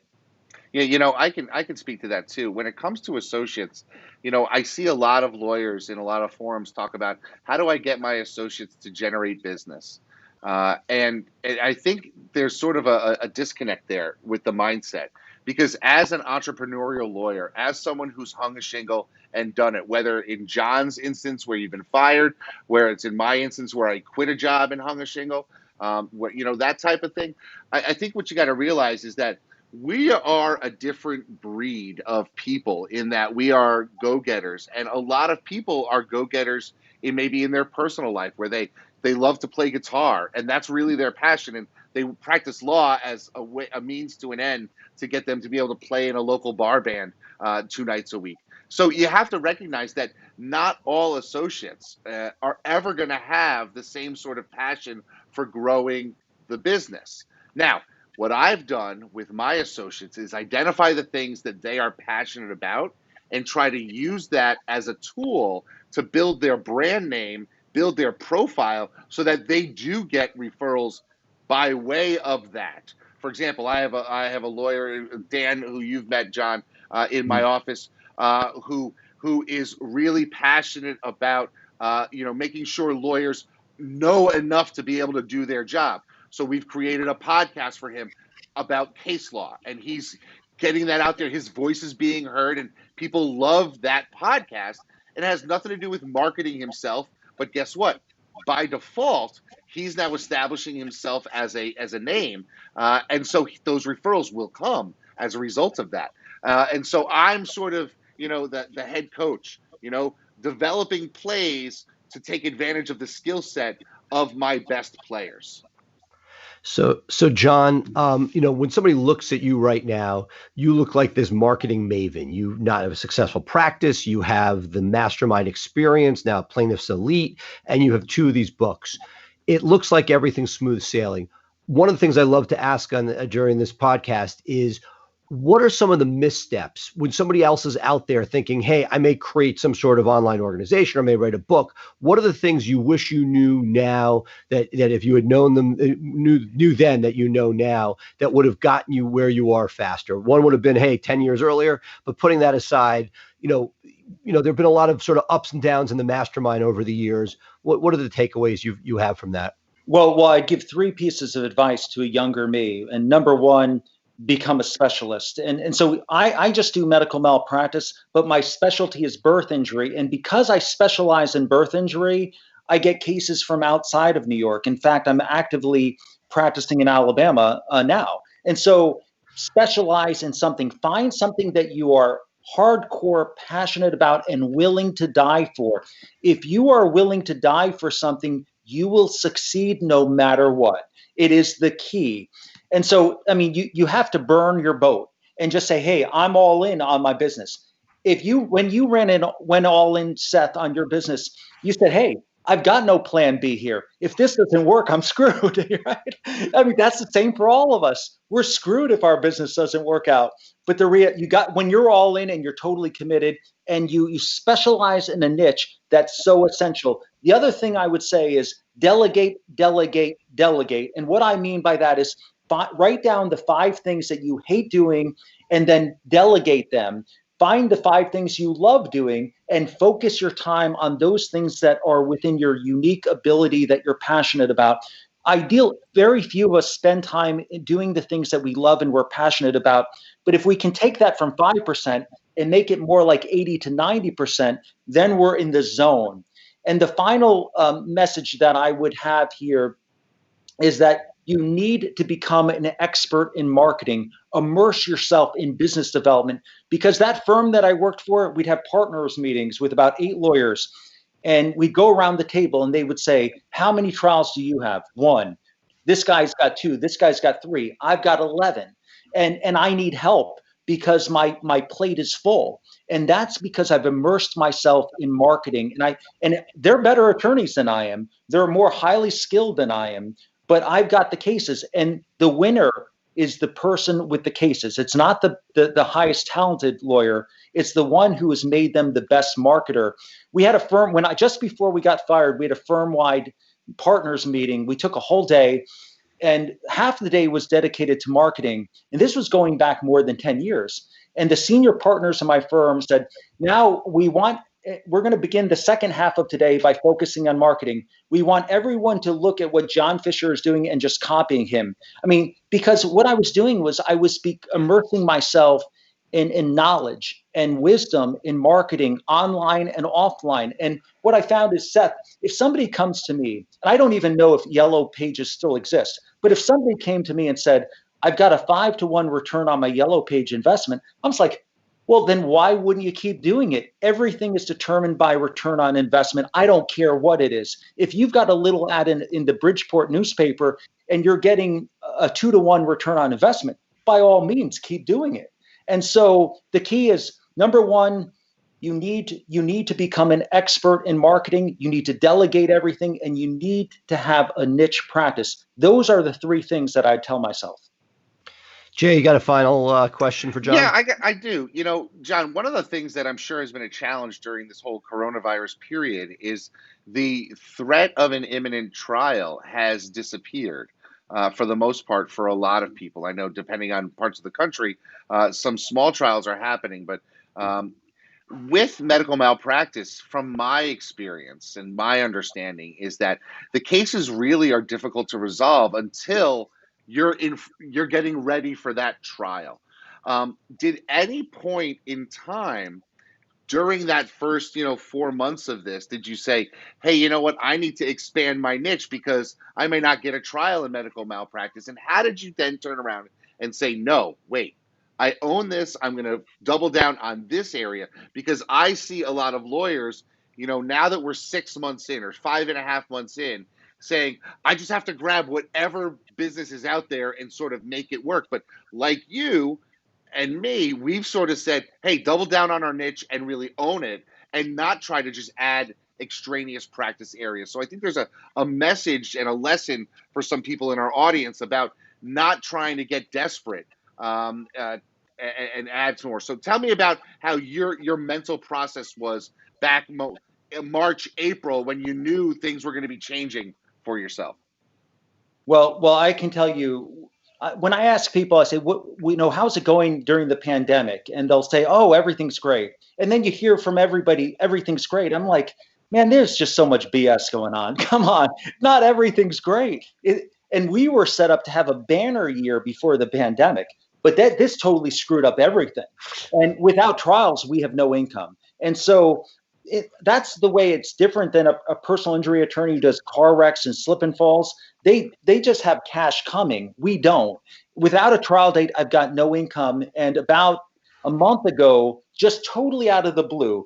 Yeah, I can speak to that too. When it comes to associates, I see a lot of lawyers in a lot of forums talk about how do I get my associates to generate business, and I think there's sort of a disconnect there with the mindset because as an entrepreneurial lawyer, as someone who's hung a shingle and done it, whether in John's instance where you've been fired, where it's in my instance where I quit a job and hung a shingle, that type of thing. I think what you got to realize is that we are a different breed of people in that we are go-getters, and a lot of people are go-getters in maybe in their personal life where they love to play guitar and that's really their passion, and they practice law as a means to an end to get them to be able to play in a local bar band 2 nights a week. So you have to recognize that not all associates are ever going to have the same sort of passion for growing the business. Now, what I've done with my associates is identify the things that they are passionate about and try to use that as a tool to build their brand name, build their profile so that they do get referrals by way of that. For example, I have a lawyer, Dan, who you've met, John, in my office, who is really passionate about making sure lawyers know enough to be able to do their job. So we've created a podcast for him about case law, and he's getting that out there. His voice is being heard, and people love that podcast. It has nothing to do with marketing himself, but guess what? By default, he's now establishing himself as a name, and so those referrals will come as a result of that. And so I'm sort of the head coach, developing plays to take advantage of the skill set of my best players. So John, when somebody looks at you right now, you look like this marketing maven. You not have a successful practice. You have the Mastermind Experience, now Plaintiff's Elite, and you have 2 of these books. It looks like everything's smooth sailing. One of the things I love to ask during this podcast is, what are some of the missteps when somebody else is out there thinking, hey, I may create some sort of online organization or may write a book? What are the things you wish you knew now that if you had known them, knew then that you know now, that would have gotten you where you are faster? One would have been, hey, 10 years earlier, but putting that aside, there've been a lot of sort of ups and downs in the mastermind over the years. What are the takeaways you have from that? Well, I'd give 3 pieces of advice to a younger me. And number 1, become a specialist. And so I just do medical malpractice, but my specialty is birth injury. And because I specialize in birth injury, I get cases from outside of New York. In fact, I'm actively practicing in Alabama now. And so specialize in something. Find something that you are hardcore passionate about and willing to die for. If you are willing to die for something, you will succeed no matter what. It is the key. And so, you have to burn your boat and just say, hey, I'm all in on my business. When you went all in, Seth, on your business, you said, hey, I've got no plan B here. If this doesn't work, I'm screwed, right? That's the same for all of us. We're screwed if our business doesn't work out. But when you're all in and you're totally committed and you specialize in a niche, that's so essential. The other thing I would say is delegate, delegate, delegate. And what I mean by that is write down the 5 things that you hate doing and then delegate them. Find the 5 things you love doing and focus your time on those things that are within your unique ability that you're passionate about. Very few of us spend time doing the things that we love and we're passionate about. But if we can take that from 5% and make it more like 80 to 90%, then we're in the zone. And the final message that I would have here is that you need to become an expert in marketing. Immerse yourself in business development, because that firm that I worked for, we'd have partners meetings with about 8 lawyers. And we'd go around the table and they would say, how many trials do you have? 1. This guy's got 2. This guy's got 3. I've got 11. And I need help because my plate is full. And that's because I've immersed myself in marketing. And they're better attorneys than I am. They're more highly skilled than I am. But I've got the cases. And the winner is the person with the cases. It's not the highest talented lawyer. It's the one who has made them the best marketer. We had a firm just before we got fired, we had a firm-wide partners meeting. We took a whole day, and half the day was dedicated to marketing. And this was going back more than 10 years. And the senior partners in my firm said, now we're going to begin the second half of today by focusing on marketing. We want everyone to look at what John Fisher is doing and just copying him. I mean, because what I was doing was I was immersing myself in knowledge and wisdom in marketing online and offline. And what I found is, Seth, if somebody comes to me, and I don't even know if Yellow Pages still exist, but if somebody came to me and said, I've got a 5-to-1 return on my Yellow Page investment, I'm just like, well, then why wouldn't you keep doing it? Everything is determined by return on investment. I don't care what it is. If you've got a little ad in the Bridgeport newspaper and you're getting a 2-to-1 return on investment, by all means, keep doing it. And so the key is, number one, you need to become an expert in marketing. You need to delegate everything, and you need to have a niche practice. Those are the 3 things that I tell myself. Jay, you got a final question for John? Yeah, I do. You know, John, one of the things that I'm sure has been a challenge during this whole coronavirus period is the threat of an imminent trial has disappeared for the most part for a lot of people. I know depending on parts of the country, some small trials are happening, but with medical malpractice, from my experience and my understanding, is that the cases really are difficult to resolve until you're getting ready for that trial. Did any point in time during that first 4 months of this, did you say, hey, you know what, I need to expand my niche because I may not get a trial in medical malpractice? And how did you then turn around and say, no, wait, I own this, I'm going to double down on this area? Because I see a lot of lawyers, now that we're 6 months in or 5.5 months in, saying, I just have to grab whatever business is out there and sort of make it work. But like you and me, we've sort of said, hey, double down on our niche and really own it and not try to just add extraneous practice areas. So I think there's a message and a lesson for some people in our audience about not trying to get desperate and add some more. So tell me about how your mental process was back March, April, when you knew things were going to be changing for yourself. Well, I can tell you, when I ask people, I say, how's it going during the pandemic? And they'll say, oh, everything's great. And then you hear from everybody, everything's great. I'm like, man, there's just so much BS going on. Come on, not everything's great. And we were set up to have a banner year before the pandemic, but this totally screwed up everything. And without trials, we have no income. And so that's the way it's different than a personal injury attorney who does car wrecks and slip and falls. They just have cash coming. We don't. Without a trial date, I've got no income. And about a month ago, just totally out of the blue,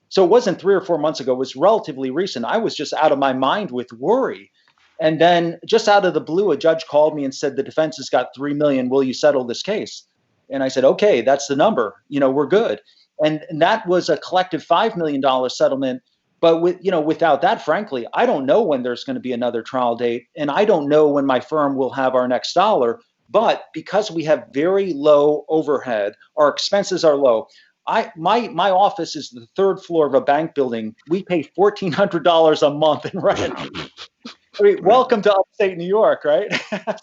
so it wasn't 3 or 4 months ago, it was relatively recent. I was just out of my mind with worry. And then just out of the blue, a judge called me and said, the defense has got $3 million. Will you settle this case? And I said, okay, that's the number. We're good. And that was a collective $5 million settlement. But without that, frankly, I don't know when there's going to be another trial date. And I don't know when my firm will have our next dollar. But because we have very low overhead, our expenses are low. My office is the 3rd floor of a bank building. We pay $1,400 a month in rent. I mean, welcome to upstate New York, right?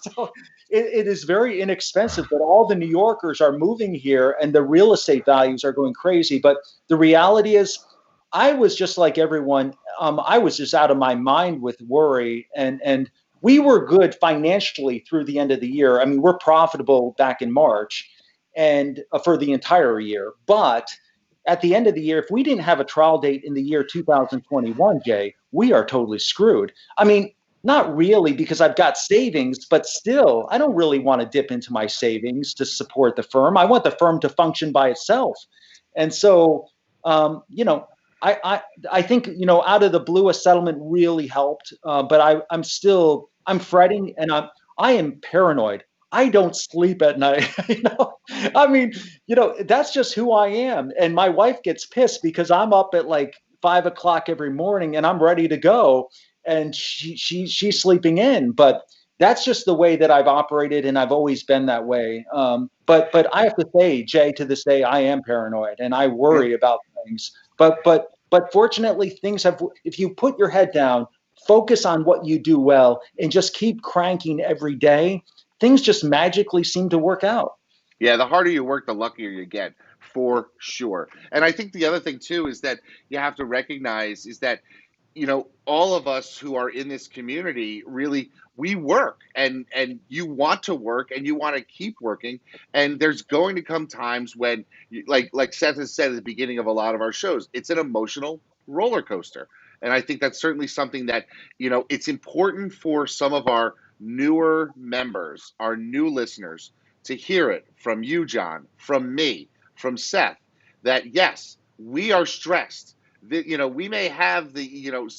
So it is very inexpensive, but all the New Yorkers are moving here and the real estate values are going crazy. But the reality is, I was just like everyone. I was just out of my mind with worry, and we were good financially through the end of the year. I mean, we're profitable back in March and for the entire year. But at the end of the year, if we didn't have a trial date in the year 2021, Jay, we are totally screwed. I mean, not really, because I've got savings, but still, I don't really want to dip into my savings to support the firm. I want the firm to function by itself. And so, I think, out of the blue, a settlement really helped. But I'm fretting, and I am paranoid. I don't sleep at night. I mean, that's just who I am. And my wife gets pissed because I'm up at like 5 o'clock every morning and I'm ready to go, and she's sleeping in. But that's just the way that I've operated, and I've always been that way. But I have to say, Jay, to this day, I am paranoid and I worry about things. But fortunately, things have. If you put your head down, focus on what you do well, and just keep cranking every day, things just magically seem to work out. Yeah, the harder you work, the luckier you get, for sure. And I think the other thing too is that you have to recognize is that all of us who are in this community, really, we work, and you want to work and you want to keep working, and there's going to come times when like Seth has said at the beginning of a lot of our shows, it's an emotional roller coaster. And I think that's certainly something that it's important for some of our newer members, our new listeners, to hear it from you, John, from me, from Seth, that yes, we are stressed. We may have the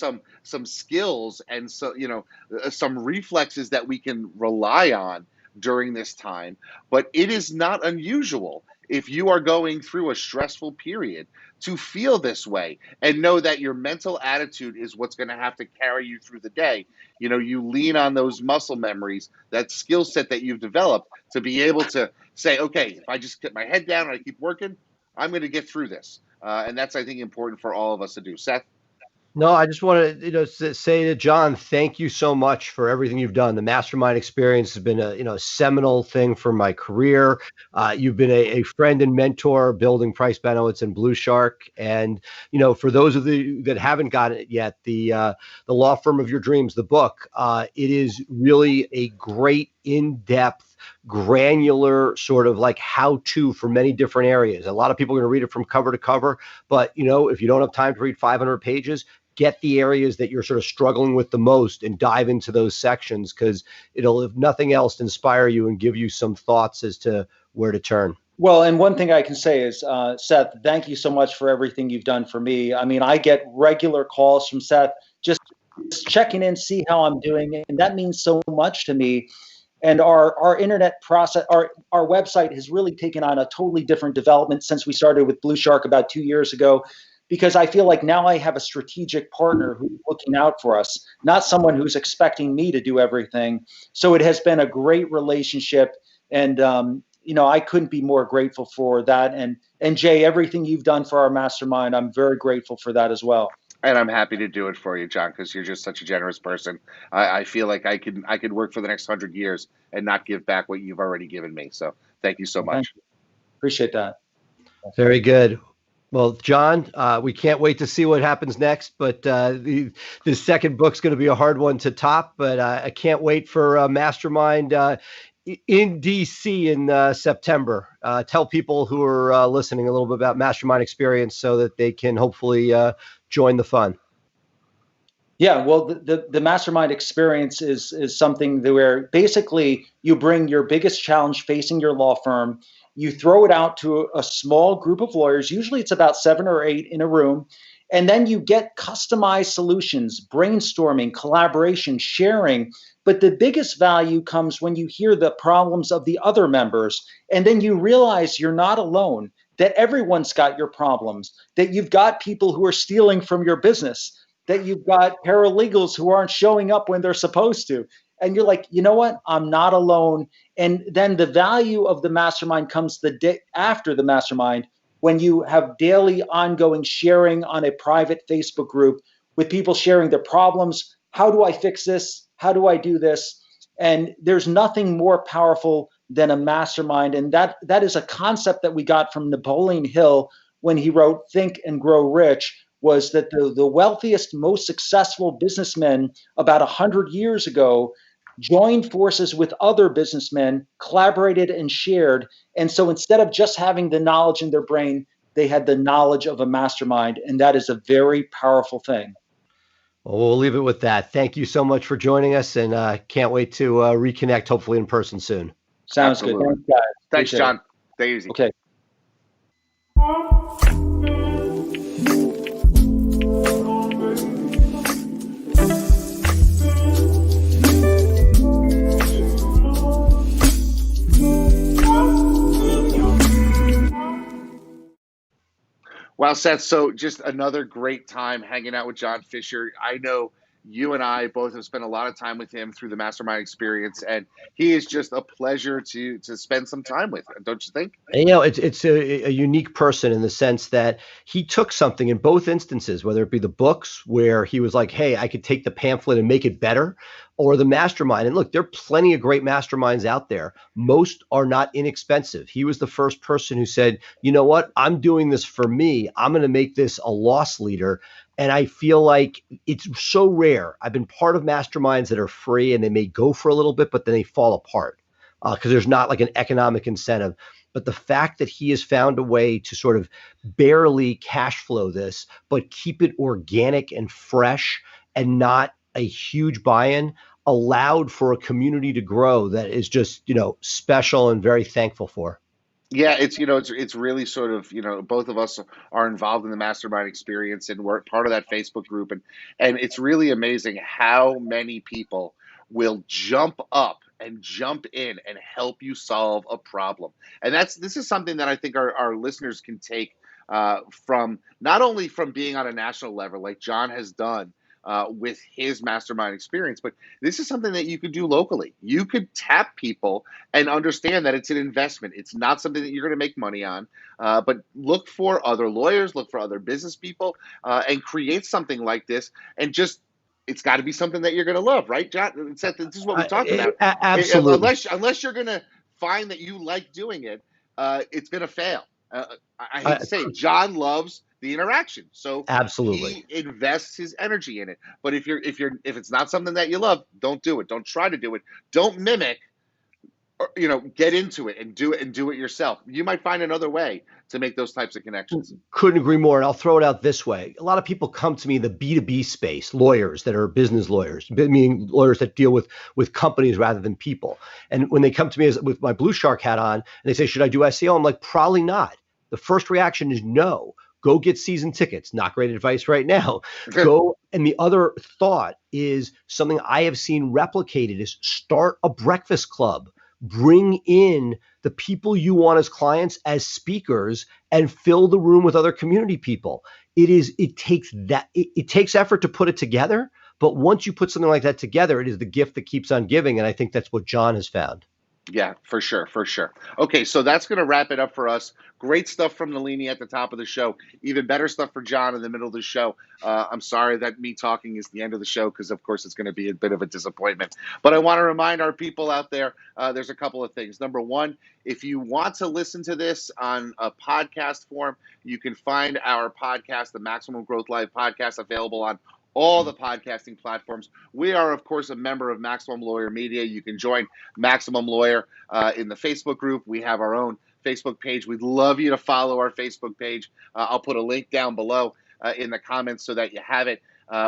some skills and some reflexes that we can rely on during this time, but it is not unusual if you are going through a stressful period to feel this way, and know that your mental attitude is what's going to have to carry you through the day. You lean on those muscle memories, that skill set that you've developed, to be able to say, okay, if I just get my head down and I keep working, I'm going to get through this. And that's, I think, important for all of us to do. Seth? No, I just want to, say to John, thank you so much for everything you've done. The Mastermind Experience has been a seminal thing for my career. You've been a friend and mentor building Price Benowitz and Blue Shark. And, for those of you that haven't gotten it yet, the Law Firm of Your Dreams, the book, it is really a great in-depth, granular sort of like how-to for many different areas. A lot of people are going to read it from cover to cover, but if you don't have time to read 500 pages, get the areas that you're sort of struggling with the most and dive into those sections, because it'll, if nothing else, inspire you and give you some thoughts as to where to turn. Well, and one thing I can say is, Seth, thank you so much for everything you've done for me. I mean, I get regular calls from Seth, just checking in, see how I'm doing, and that means so much to me. And our internet process, our website has really taken on a totally different development since we started with Blue Shark about 2 years ago, because I feel like now I have a strategic partner who's looking out for us, not someone who's expecting me to do everything. So it has been a great relationship, and I couldn't be more grateful for that. And Jay, everything you've done for our mastermind, I'm very grateful for that as well. And I'm happy to do it for you, John, because you're just such a generous person. I feel like I could work for the next 100 years and not give back what you've already given me. So thank you so much. Appreciate that. Very good. Well, John, we can't wait to see what happens next, but the second book's going to be a hard one to top, but I can't wait for Mastermind in DC in September. Tell people who are listening a little bit about Mastermind Experience so that they can hopefully join the fun. Yeah, well, the Mastermind Experience is something that where basically you bring your biggest challenge facing your law firm, you throw it out to a small group of lawyers, usually it's about 7 or 8 in a room, and then you get customized solutions, brainstorming, collaboration, sharing. But the biggest value comes when you hear the problems of the other members, and then you realize you're not alone, that everyone's got your problems, that you've got people who are stealing from your business, that you've got paralegals who aren't showing up when they're supposed to. And you're like, you know what? I'm not alone. And then the value of the mastermind comes the day after the mastermind, when you have daily ongoing sharing on a private Facebook group with people sharing their problems. How do I fix this? How do I do this? And there's nothing more powerful than a mastermind. And that is a concept that we got from Napoleon Hill when he wrote Think and Grow Rich, was that the wealthiest, most successful businessmen about 100 years ago joined forces with other businessmen, collaborated and shared. And so instead of just having the knowledge in their brain, they had the knowledge of a mastermind. And that is a very powerful thing. Well, we'll leave it with that. Thank you so much for joining us, and can't wait to reconnect, hopefully in person soon. Sounds Absolutely. good. Thanks, guys. Thanks, Appreciate John. it. Stay easy. Okay. Well, Seth, so just another great time hanging out with John Fisher. I know you and I both have spent a lot of time with him through the Mastermind Experience, and he is just a pleasure to spend some time with, don't you think? And, it's a unique person in the sense that he took something in both instances, whether it be the books where he was like, hey, I could take the pamphlet and make it better, or the mastermind. And look, there are plenty of great masterminds out there. Most are not inexpensive. He was the first person who said, you know what, I'm doing this for me. I'm going to make this a loss leader. And I feel like it's so rare. I've been part of masterminds that are free and they may go for a little bit, but then they fall apart because there's not like an economic incentive. But the fact that he has found a way to sort of barely cash flow this, but keep it organic and fresh and not a huge buy-in allowed for a community to grow that is just, special and very thankful for. Yeah, it's really sort of, both of us are involved in the Mastermind Experience, and we're part of that Facebook group, and it's really amazing how many people will jump up and jump in and help you solve a problem. And this is something that I think our listeners can take from not only from being on a national level like John has done with his Mastermind Experience, but this is something that you could do locally. You could tap people and understand that it's an investment. It's not something that you're going to make money on, but look for other lawyers, look for other business people, and create something like this. And just, it's got to be something that you're going to love, right, John? Seth, this is what we talked about. Absolutely. Unless you're going to find that you like doing it, it's going to fail. I hate to say it, John loves the interaction, so Absolutely. he invests his energy in it. But if it's not something that you love, don't do it. Don't try to do it. Don't mimic. Or, get into it and do it yourself. You might find another way to make those types of connections. Couldn't agree more. And I'll throw it out this way. A lot of people come to me in the B2B space, lawyers that are business lawyers, meaning lawyers that deal with companies rather than people. And when they come to me with my Blue Shark hat on and they say, should I do SEO? I'm like, probably not. The first reaction is no. Go get season tickets. Not great advice right now. Go. And the other thought is something I have seen replicated is start a breakfast club. Bring in the people you want as clients as speakers and fill the room with other community people. It takes effort to put it together, but once you put something like that together, it is the gift that keeps on giving. And I think that's what John has found. Yeah, for sure. Okay, so that's going to wrap it up for us. Great stuff from Nalini at the top of the show. Even better stuff for John in the middle of the show. I'm sorry that me talking is the end of the show because, of course, it's going to be a bit of a disappointment. But I want to remind our people out there, there's a couple of things. Number one, if you want to listen to this on a podcast form, you can find our podcast, the Maximum Growth Live podcast, available on all the podcasting platforms. We are, of course, a member of Maximum Lawyer Media. You can join Maximum Lawyer in the Facebook group. We have our own Facebook page. We'd love you to follow our Facebook page. I'll put a link down below in the comments so that you have it.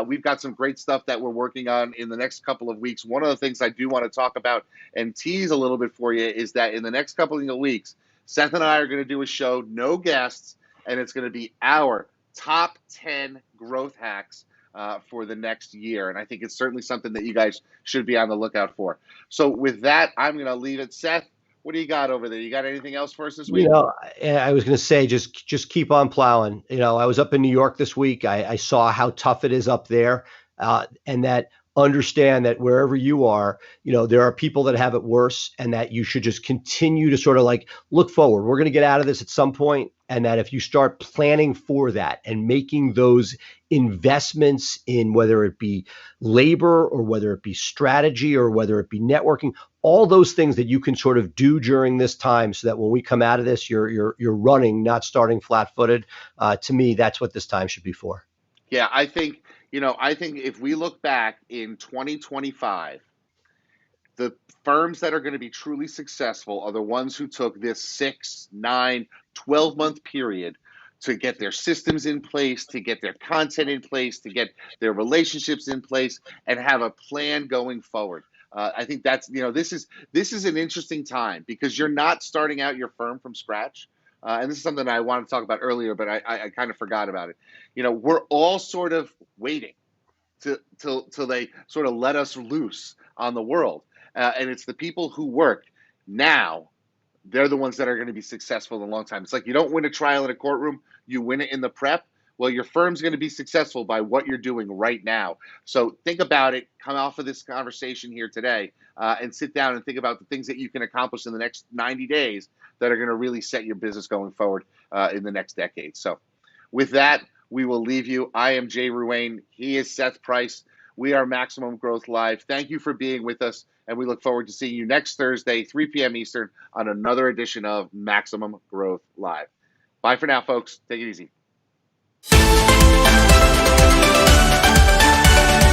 We've got some great stuff that we're working on in the next couple of weeks. One of the things I do want to talk about and tease a little bit for you is that in the next couple of weeks, Seth and I are going to do a show, no guests, and it's going to be our top 10 growth hacks for the next year. And I think it's certainly something that you guys should be on the lookout for. So with that, I'm going to leave it. Seth, what do you got over there? You got anything else for us this week? I was going to say, just keep on plowing. I was up in New York this week. I saw how tough it is up there, and that understand that wherever you are, there are people that have it worse, and that you should just continue to sort of like look forward. We're going to get out of this at some point, and that if you start planning for that and making those investments in whether it be labor or whether it be strategy or whether it be networking, all those things that you can sort of do during this time so that when we come out of this, you're running, not starting flat-footed. To me, that's what this time should be for. Yeah, I think if we look back in 2025, the firms that are going to be truly successful are the ones who took this 6, 9, 12-month period to get their systems in place, to get their content in place, to get their relationships in place, and have a plan going forward. I think that's, this is an interesting time because you're not starting out your firm from scratch. And this is something I wanted to talk about earlier, but I kind of forgot about it. We're all sort of waiting till they sort of let us loose on the world. And it's the people who work now they're the ones that are going to be successful in a long time. It's like you don't win a trial in a courtroom, you win it in the prep. Well, your firm's going to be successful by what you're doing right now. So think about it, come off of this conversation here today, and sit down and think about the things that you can accomplish in the next 90 days that are going to really set your business going forward in the next decade. So with that, we will leave you. I am Jay Ruane. He is Seth Price. We are Maximum Growth Live. Thank you for being with us, and we look forward to seeing you next Thursday, 3 p.m. Eastern, on another edition of Maximum Growth Live. Bye for now, folks. Take it easy.